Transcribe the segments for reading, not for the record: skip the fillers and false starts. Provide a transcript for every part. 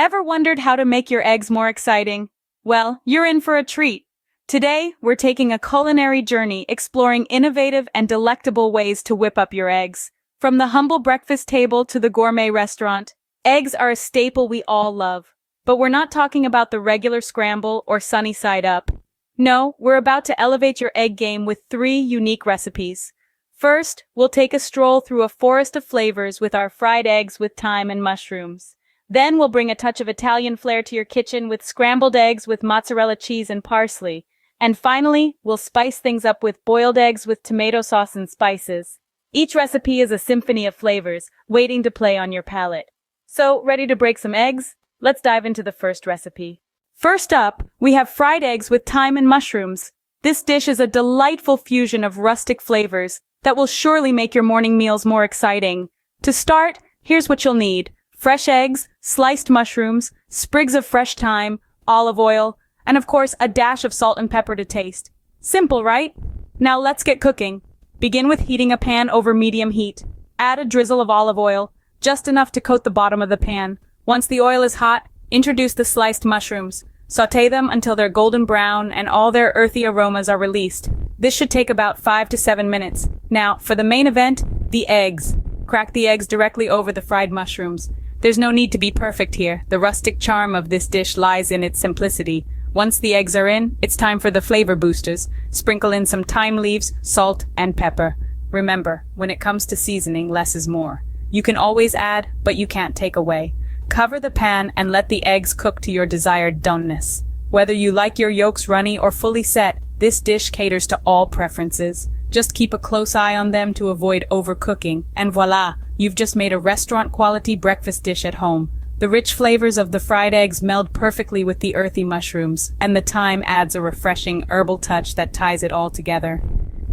Ever wondered how to make your eggs more exciting? Well, you're in for a treat. Today, we're taking a culinary journey exploring innovative and delectable ways to whip up your eggs. From the humble breakfast table to the gourmet restaurant, eggs are a staple we all love. But we're not talking about the regular scramble or sunny side up. No, we're about to elevate your egg game with 3 unique recipes. First, we'll take a stroll through a forest of flavors with our fried eggs with thyme and mushrooms. Then we'll bring a touch of Italian flair to your kitchen with scrambled eggs with mozzarella cheese and parsley. And finally, we'll spice things up with boiled eggs with tomato sauce and spices. Each recipe is a symphony of flavors, waiting to play on your palate. So, ready to break some eggs? Let's dive into the first recipe. First up, we have fried eggs with thyme and mushrooms. This dish is a delightful fusion of rustic flavors that will surely make your morning meals more exciting. To start, here's what you'll need: fresh eggs, sliced mushrooms, sprigs of fresh thyme, olive oil, and of course a dash of salt and pepper to taste. Simple, right? Now let's get cooking. Begin with heating a pan over medium heat. Add a drizzle of olive oil, just enough to coat the bottom of the pan. Once the oil is hot, introduce the sliced mushrooms. Sauté them until they're golden brown and all their earthy aromas are released. This should take about 5 to 7 minutes. Now, for the main event, the eggs. Crack the eggs directly over the fried mushrooms. There's no need to be perfect here. The rustic charm of this dish lies in its simplicity. Once the eggs are in, it's time for the flavor boosters. Sprinkle in some thyme leaves, salt, and pepper. Remember, when it comes to seasoning, less is more. You can always add, but you can't take away. Cover the pan and let the eggs cook to your desired doneness. Whether you like your yolks runny or fully set, this dish caters to all preferences. Just keep a close eye on them to avoid overcooking, and voila, you've just made a restaurant-quality breakfast dish at home. The rich flavors of the fried eggs meld perfectly with the earthy mushrooms, and the thyme adds a refreshing herbal touch that ties it all together.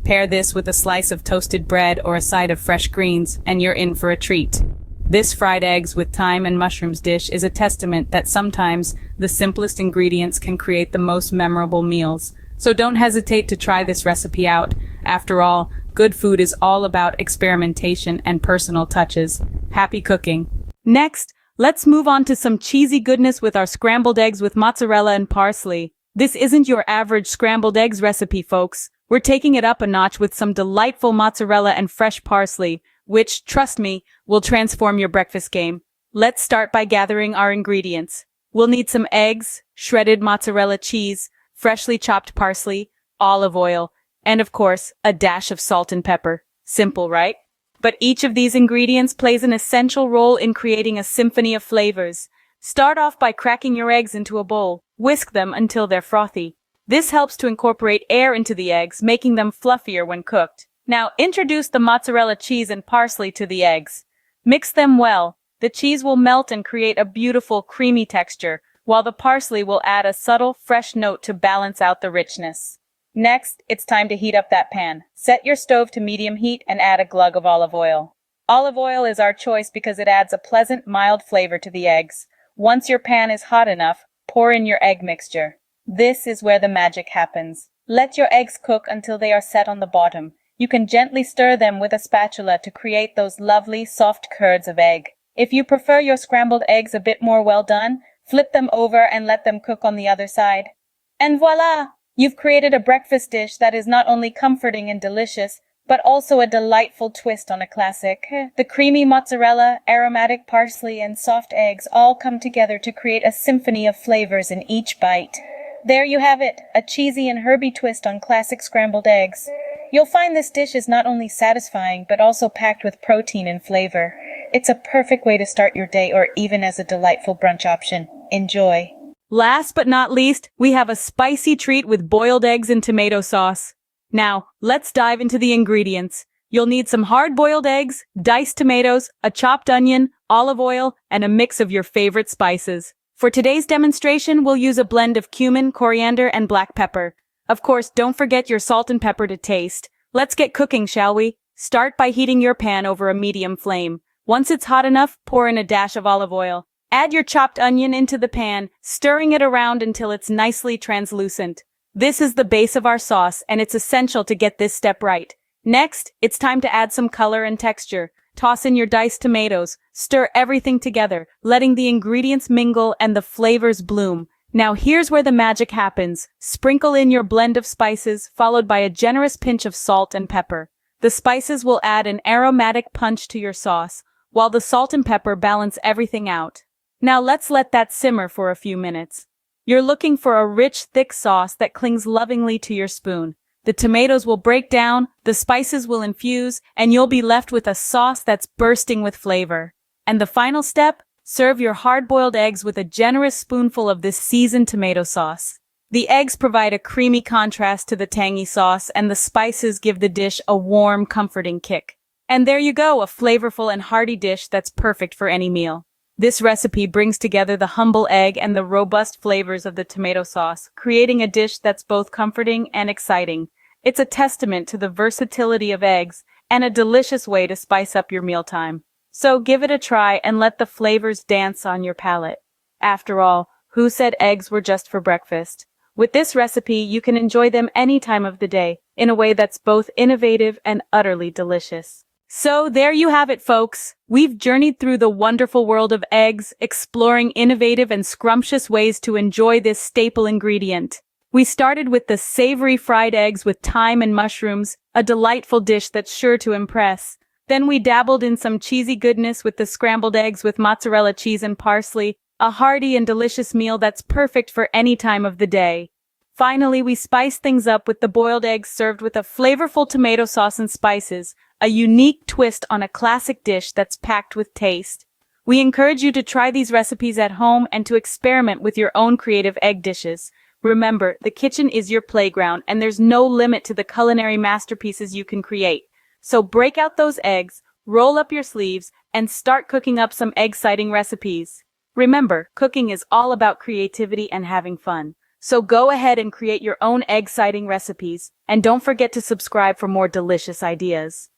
Pair this with a slice of toasted bread or a side of fresh greens, and you're in for a treat. This fried eggs with thyme and mushrooms dish is a testament that sometimes the simplest ingredients can create the most memorable meals. So don't hesitate to try this recipe out. After all, good food is all about experimentation and personal touches. Happy cooking. Next, let's move on to some cheesy goodness with our scrambled eggs with mozzarella and parsley. This isn't your average scrambled eggs recipe, folks. We're taking it up a notch with some delightful mozzarella and fresh parsley, which, trust me, will transform your breakfast game. Let's start by gathering our ingredients. We'll need some eggs, shredded mozzarella cheese, freshly chopped parsley, olive oil, and of course, a dash of salt and pepper. Simple, right? But each of these ingredients plays an essential role in creating a symphony of flavors. Start off by cracking your eggs into a bowl. Whisk them until they're frothy. This helps to incorporate air into the eggs, making them fluffier when cooked. Now introduce the mozzarella cheese and parsley to the eggs. Mix them well. The cheese will melt and create a beautiful creamy texture, while the parsley will add a subtle, fresh note to balance out the richness. Next, it's time to heat up that pan. Set your stove to medium heat and add a glug of olive oil. Olive oil is our choice because it adds a pleasant, mild flavor to the eggs. Once your pan is hot enough, pour in your egg mixture. This is where the magic happens. Let your eggs cook until they are set on the bottom. You can gently stir them with a spatula to create those lovely, soft curds of egg. If you prefer your scrambled eggs a bit more well done, flip them over and let them cook on the other side. And voila! You've created a breakfast dish that is not only comforting and delicious, but also a delightful twist on a classic. The creamy mozzarella, aromatic parsley, and soft eggs all come together to create a symphony of flavors in each bite. There you have it, a cheesy and herby twist on classic scrambled eggs. You'll find this dish is not only satisfying, but also packed with protein and flavor. It's a perfect way to start your day or even as a delightful brunch option. Enjoy. Last but not least, we have a spicy treat with boiled eggs and tomato sauce. Now, let's dive into the ingredients. You'll need some hard-boiled eggs, diced tomatoes, a chopped onion, olive oil, and a mix of your favorite spices. For today's demonstration, we'll use a blend of cumin, coriander, and black pepper. Of course, don't forget your salt and pepper to taste. Let's get cooking, shall we? Start by heating your pan over a medium flame. Once it's hot enough, pour in a dash of olive oil. Add your chopped onion into the pan, stirring it around until it's nicely translucent. This is the base of our sauce, and it's essential to get this step right. Next, it's time to add some color and texture. Toss in your diced tomatoes, stir everything together, letting the ingredients mingle and the flavors bloom. Now here's where the magic happens. Sprinkle in your blend of spices, followed by a generous pinch of salt and pepper. The spices will add an aromatic punch to your sauce, while the salt and pepper balance everything out. Now let's let that simmer for a few minutes. You're looking for a rich, thick sauce that clings lovingly to your spoon. The tomatoes will break down, the spices will infuse, and you'll be left with a sauce that's bursting with flavor. And the final step? Serve your hard-boiled eggs with a generous spoonful of this seasoned tomato sauce. The eggs provide a creamy contrast to the tangy sauce, and the spices give the dish a warm, comforting kick. And there you go, a flavorful and hearty dish that's perfect for any meal. This recipe brings together the humble egg and the robust flavors of the tomato sauce, creating a dish that's both comforting and exciting. It's a testament to the versatility of eggs and a delicious way to spice up your mealtime. So give it a try and let the flavors dance on your palate. After all, who said eggs were just for breakfast? With this recipe, you can enjoy them any time of the day, in a way that's both innovative and utterly delicious. So there you have it, folks. We've journeyed through the wonderful world of eggs, exploring innovative and scrumptious ways to enjoy this staple ingredient. We started with the savory fried eggs with thyme and mushrooms, a delightful dish that's sure to impress. Then we dabbled in some cheesy goodness with the scrambled eggs with mozzarella cheese and parsley, a hearty and delicious meal that's perfect for any time of the day. Finally, we spiced things up with the boiled eggs served with a flavorful tomato sauce and spices, a unique twist on a classic dish that's packed with taste. We encourage you to try these recipes at home and to experiment with your own creative egg dishes. Remember, the kitchen is your playground and there's no limit to the culinary masterpieces you can create. So break out those eggs, roll up your sleeves, and start cooking up some egg-citing recipes. Remember, cooking is all about creativity and having fun. So go ahead and create your own egg-citing recipes, and don't forget to subscribe for more delicious ideas.